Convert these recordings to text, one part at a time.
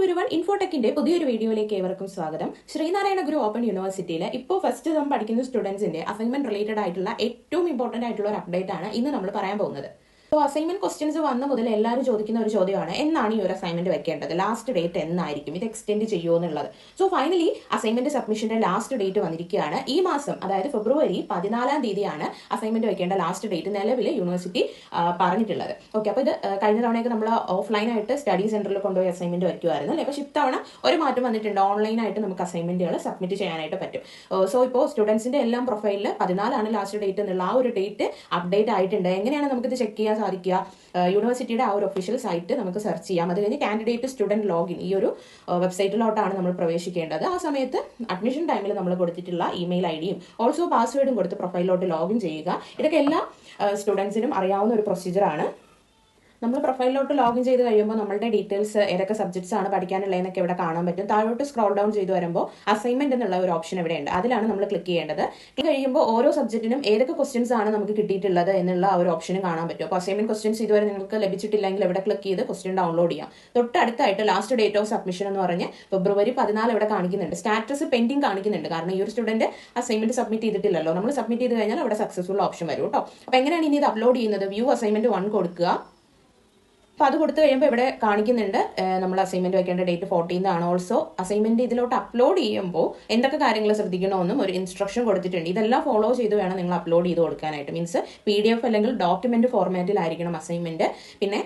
Everyone, ഇൻഫോടെക്കിന്റെ പുതിയൊരു വീഡിയോയിലേക്ക് ഏവർക്കും സ്വാഗതം. ശ്രീനാരായണ ഗുരു ഓപ്പൺ യൂണിവേഴ്സിറ്റിയിൽ ഇപ്പോൾ ഫസ്റ്റ് സെം പഠിക്കുന്ന സ്റ്റുഡൻസിന്റെ അസൈൻമെന്റ് റിലേറ്റഡ് ആയിട്ടുള്ള ഏറ്റവും ഇമ്പോർട്ടന്റ് ആയിട്ടുള്ള ഒരു അപ്ഡേറ്റ് ആണ് ഇന്ന് നമ്മൾ പറയാൻ പോകുന്നത്. സോ അസൈൻമെന്റ് ക്വസ്റ്റ്യൻസ് വന്ന മുതൽ എല്ലാവരും ചോദിക്കുന്ന ഒരു ചോദ്യമാണ്, എന്നാണ് ഈ ഒരു അസൈൻമെന്റ് വെക്കേണ്ടത്, ലാസ്റ്റ് ഡേറ്റ് എന്നായിരിക്കും, ഇത് എക്സ്റ്റെൻഡ് ചെയ്യുമോ എന്നുള്ളത്. സോ ഫൈനലി അസൈൻമെന്റ് സബ്മിഷന്റെ ലാസ്റ്റ് ഡേറ്റ് വന്നിരിക്കുകയാണ്. ഈ മാസം, അതായത് ഫെബ്രുവരി 14 തീയതിയാണ് അസൈൻമെന്റ് വെക്കേണ്ട ലാസ്റ്റ് ഡേറ്റ് നിലവിൽ യൂണിവേഴ്സിറ്റി പറഞ്ഞിട്ടുള്ളത്. ഓക്കെ, അപ്പോൾ ഇത് കഴിഞ്ഞ തവണയൊക്കെ നമ്മൾ ഓഫ്ലൈൻ ആയിട്ട് സ്റ്റഡി സെന്ററിൽ കൊണ്ടുപോയി അസൈൻമെന്റ് വയ്ക്കുമായിരുന്നു അല്ലേ. പക്ഷേ ഇത്തവണ ഒരു മാറ്റം വന്നിട്ടുണ്ട്, ഓൺലൈനായിട്ട് നമുക്ക് അസൈൻമെന്റുകൾ സബ്മിറ്റ് ചെയ്യാനായിട്ട് പറ്റും. സോ ഇപ്പോൾ സ്റ്റുഡൻസിന്റെ എല്ലാം പ്രൊഫൈലിൽ 14 ലാസ്റ്റ് ഡേറ്റ് എന്നുള്ള ആ ഒരു ഡേറ്റ് അപ്ഡേറ്റ് ആയിട്ടുണ്ട്. എങ്ങനെയാണ് നമുക്കിത് ചെക്ക് ചെയ്യാൻ സാധിക്കുക? യൂണിവേഴ്സിറ്റിയുടെ ആ ഒരു ഒഫീഷ്യൽ സൈറ്റ് നമുക്ക് സെർച്ച് ചെയ്യാം. അത് കഴിഞ്ഞ് കാൻഡിഡേറ്റ് സ്റ്റുഡന്റ് ലോഗിൻ ഈ ഒരു വെബ്സൈറ്റിലോട്ടാണ് നമ്മൾ പ്രവേശിക്കേണ്ടത്. ആ സമയത്ത് അഡ്മിഷൻ ടൈമിൽ നമ്മൾ കൊടുത്തിട്ടുള്ള ഇമെയിൽ ഐഡിയും ഓൾസോ പാസ്വേഡും കൊടുത്ത് പ്രൊഫൈലിലോട്ട് ലോഗിൻ ചെയ്യുക. ഇതൊക്കെ എല്ലാ സ്റ്റുഡൻസിനും അറിയാവുന്ന ഒരു പ്രൊസീജിയറാണ്. നമ്മൾ പ്രൊഫൈലിലോട്ട് ലോഗിൻ ചെയ്ത് കഴിയുമ്പോൾ നമ്മളുടെ ഡീറ്റെയിൽസ് ഏതൊക്കെ സബ്ജക്ട്സ് ആണ് പഠിക്കാനുള്ളതെന്നൊക്കെ ഇവിടെ കാണാൻ പറ്റും. താഴോട്ട് സ്ക്രോൾ ഡൗൺ ചെയ്ത് വരുമ്പോൾ അസൈൻമെന്റ് എന്നുള്ള ഒരു ഓപ്ഷൻ ഇവിടെ ഉണ്ട്, അതിലാണ് നമ്മൾ ക്ലിക്ക് ചെയ്യേണ്ടത്. ഇത് കഴിയുമ്പോൾ ഓരോ സബ്ജക്റ്റിനും ഏതൊക്കെ ക്വസ്റ്റ്യൻസ് ആണ് നമുക്ക് കിട്ടിയിട്ടുള്ളത് എന്നുള്ള ആ ഒരു ഓപ്ഷനും കാണാൻ പറ്റും. അപ്പോൾ അസൈൻമെന്റ് ക്വസ്റ്റ്യൻസ് ഇതുവരെ നിങ്ങൾക്ക് ലഭിച്ചിട്ടില്ലെങ്കിൽ ഇവിടെ ക്ലിക്ക് ചെയ്ത് ക്വസ്റ്റ്യൻ ഡൗൺലോഡ് ചെയ്യാം. തൊട്ടടുത്തായിട്ട് ലാസ്റ്റ് ഡേറ്റ് ഓഫ് സബ്മിഷൻ എന്ന് പറഞ്ഞ് ഫെബ്രുവരി 14 ഇവിടെ കാണിക്കുന്നുണ്ട്. സ്റ്റാറ്റസ് പെൻഡിങ് കാണിക്കുന്നുണ്ട്, കാരണം ഈ ഒരു സ്റ്റുഡന്റ് അസൈൻമെന്റ് സബ്മിറ്റ് ചെയ്തിട്ടില്ലല്ലോ. നമ്മൾ സബ്മിറ്റ് ചെയ്ത് കഴിഞ്ഞാൽ അവിടെ സക്സസ്ഫുൾ ഓപ്ഷൻ വരും കേട്ടോ. അപ്പോൾ എങ്ങനെയാണ് ഇനി ഇത് അപ്ലോഡ് ചെയ്യുന്നത്? വ്യൂ അസൈൻമെന്റ് 1 കൊടുക്കുക. അപ്പോൾ അത് കൊടുത്തു കഴിയുമ്പോൾ ഇവിടെ കാണിക്കുന്നുണ്ട് നമ്മൾ അസൈൻമെന്റ് വെക്കേണ്ട ഡേറ്റ് 14 ആണ്. ഓൾസോ അസൈൻമെന്റ് ഇതിലോട്ട് അപ്ലോഡ് ചെയ്യുമ്പോൾ എന്തൊക്കെ കാര്യങ്ങൾ ശ്രദ്ധിക്കണമെന്നും ഒരു ഇൻസ്ട്രക്ഷൻ കൊടുത്തിട്ടുണ്ട്. ഇതെല്ലാം ഫോളോ ചെയ്ത് വേണം നിങ്ങൾ അപ്ലോഡ് ചെയ്ത് കൊടുക്കാനായിട്ട്. മീൻസ് PDF അല്ലെങ്കിൽ ഡോക്യുമെന്റ് ഫോർമാറ്റിലായിരിക്കണം അസൈൻമെന്റ്. പിന്നെ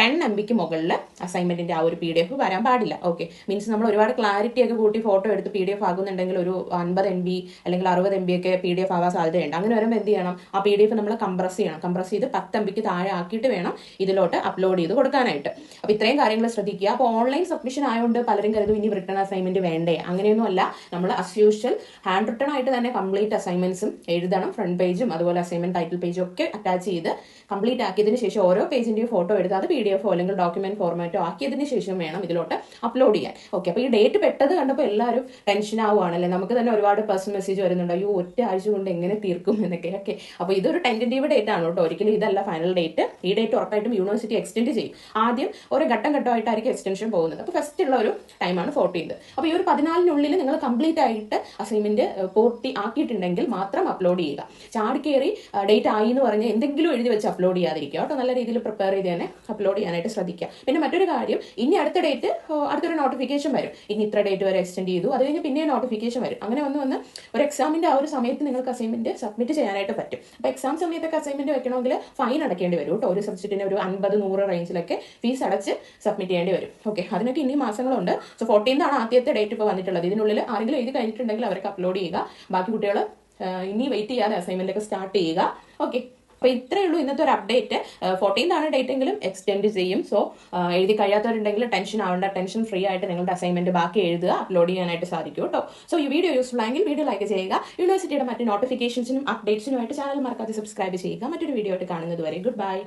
10 MB മുകളിൽ അസൈൻമെന്റിന്റെ ആ ഒരു PDF വരാൻ പാടില്ല. ഓക്കെ, മീൻസ് നമ്മൾ ഒരുപാട് ക്ലാരിറ്റി ഒക്കെ കൂട്ടി ഫോട്ടോ എടുത്ത് PDF ആകുന്നുണ്ടെങ്കിൽ ഒരു 50 MB അല്ലെങ്കിൽ 60 MB ഒക്കെ PDF ആവാൻ സാധ്യതയുണ്ട്. അങ്ങനെ വരുമ്പോൾ എന്ത് ചെയ്യണം? ആ PDF നമ്മൾ കംപ്രസ് ചെയ്യണം. കംപ്രസ് ചെയ്ത് 10 MB താഴെ ആക്കിയിട്ട് വേണം ഇതിലോട്ട് അപ്ലോഡ് കൊടുക്കാനായിട്ട്. അപ്പൊ ഇത്രയും കാര്യങ്ങൾ ശ്രദ്ധിക്കുക. അപ്പോൾ ഓൺലൈൻ സബ്മിഷൻ ആയതുകൊണ്ട് പലരും കരുതും ഇനി റിട്ടേൺ അസൈൻമെന്റ് വേണ്ടേ. അങ്ങനെയൊന്നും അല്ല. നമ്മൾ ആസ് യൂഷ്വൽ ഹാൻഡ് റിട്ടേൺ ആയിട്ട് തന്നെ കംപ്ലീറ്റ് അസൈൻമെന്റ്സും എഴുതണം. ഫ്രണ്ട് പേജും അതുപോലെ അസൈൻമെന്റ് ടൈറ്റിൽ പേജും ഒക്കെ അറ്റാച്ച് ചെയ്ത് കംപ്ലീറ്റ് ആക്കിയതിന് ശേഷം ഓരോ പേജിന്റെയും ഫോട്ടോ എടുത്ത് അത് PDF അല്ലെങ്കിൽ ഡോക്യുമെന്റ് ഫോർമാറ്റോ ആക്കിയതിന് ശേഷം വേണം ഇതിലോട്ട് അപ്ലോഡ് ചെയ്യാൻ. ഓക്കെ, അപ്പോൾ ഈ ഡേറ്റ് പെട്ടത് കണ്ടപ്പോൾ എല്ലാവരും ടെൻഷൻ ആവുകയാണല്ലേ. നമുക്ക് തന്നെ ഒരുപാട് പേഴ്സണൽ മെസ്സേജ് വരുന്നുണ്ട്, അയ്യോ ഒറ്റ ആഴ്ച കൊണ്ട് എങ്ങനെ തീർക്കും എന്നൊക്കെ. ഓക്കെ, അപ്പോൾ ഇതൊരു ടെന്റേറ്റീവ് ഡേറ്റ് ആണ് കേട്ടോ, ഒരിക്കലും ഇതല്ല ഫൈനൽ ഡേറ്റ്. ഈ ഡേറ്റ് ഉറപ്പായിട്ടും യൂണിവേഴ്സിറ്റി എക്സ്റ്റെൻഡ് ചെയ്യും. ആദ്യം ഒരു ഘട്ടമായിട്ടായിരിക്കും എക്സ്റ്റൻഷൻ പോകുന്നത്. അപ്പോൾ ഫസ്റ്റ് ഉള്ള ഒരു ടൈമാണ് 14. അപ്പോൾ ഈ ഒരു 14-നുള്ളിൽ നിങ്ങൾ കംപ്ലീറ്റ് ആയിട്ട് അസൈൻമെന്റ് പൂർത്തി ആക്കിയിട്ടുണ്ടെങ്കിൽ മാത്രം അപ്ലോഡ് ചെയ്യുക. ചാടിക്കേറി ഡേറ്റ് ആയി എന്ന് പറഞ്ഞ് എന്തെങ്കിലും എഴുതി വെച്ച് അപ്ലോഡ് ചെയ്യാതിരിക്കുക കേട്ടോ. നല്ല രീതിയിൽ പ്രിപ്പയർ ചെയ്ത് തന്നെ അപ്ലോഡ് ചെയ്യാനായിട്ട് ശ്രദ്ധിക്കുക. പിന്നെ മറ്റൊരു കാര്യം, ഇനി അടുത്ത ഡേറ്റ് അടുത്തൊരു നോട്ടിഫിക്കേഷൻ വരും. ഇനി ഇത്ര ഡേറ്റ് വരെ എക്സ്റ്റെൻഡ് ചെയ്തു, അത് കഴിഞ്ഞ് പിന്നെ നോട്ടിഫിക്കേഷൻ വരും. അങ്ങനെ വന്ന് ഒരു എക്സാമിന്റെ ആ ഒരു സമയത്ത് നിങ്ങൾക്ക് അസൈൻമെന്റ് സബ്മിറ്റ് ചെയ്യാനായിട്ട് പറ്റും. അപ്പോൾ എക്സാം സമയത്തൊക്കെ അസൈൻമെന്റ് വെക്കണമെങ്കിൽ ഫൈൻ അടയ്ക്കേണ്ടി വരും കേട്ടോ. ഒരു സബ്ജക്റ്റിന് ഒരു 50-100 റേഞ്ചിലൊക്കെ ഫീസ് അടച്ച് സബ്മിറ്റ് ചെയ്യേണ്ടി വരും. ഓക്കെ, അതിനൊക്കെ ഇനി മാസങ്ങളുണ്ട്. സോ 14 ആണ് ആദ്യത്തെ ഡേറ്റ് ഇപ്പോൾ വന്നിട്ടുള്ളത്. ഇതിനുള്ളിൽ ആരെങ്കിലും എഴുതി കഴിഞ്ഞിട്ടുണ്ടെങ്കിൽ അവർക്ക് അപ്ലോഡ് ചെയ്യുക. ബാക്കി കുട്ടികൾ ഇനി വെയിറ്റ് ചെയ്യാതെ അസൈൻമെന്റ് ഒക്കെ സ്റ്റാർട്ട് ചെയ്യുക. ഓക്കെ, അപ്പോൾ ഇത്രയേ ഉള്ളൂ ഇന്നത്തെ ഒരു അപ്ഡേറ്റ്. 14 ആണ് ഡേറ്റ് എങ്കിലും എക്സ്റ്റെൻഡ് ചെയ്യും. സോ എഴുതി കഴിയാത്തവരുണ്ടെങ്കിൽ ടെൻഷൻ ആവേണ്ട, ടെൻഷൻ ഫ്രീ ആയിട്ട് നിങ്ങളുടെ അസൈൻമെന്റ് ബാക്കി എഴുതുക, അപ്ലോഡ് ചെയ്യാനായിട്ട് സാധിക്കും കേട്ടോ. സോ ഈ വീഡിയോ യൂസ്ഫുൾ ആയെങ്കിൽ വീഡിയോ ലൈക്ക് ചെയ്യുക. യൂണിവേഴ്സിറ്റിയുടെ മറ്റ് നോട്ടിഫിക്കേഷൻസിനും അപ്ഡേറ്റ്സിനുമായിട്ട് ചാനൽ മറക്കാതെ സബ്സ്ക്രൈബ് ചെയ്യുക. മറ്റൊരു വീഡിയോ ആയിട്ട് കാണുന്നത് വരെ ഗുഡ് ബൈ.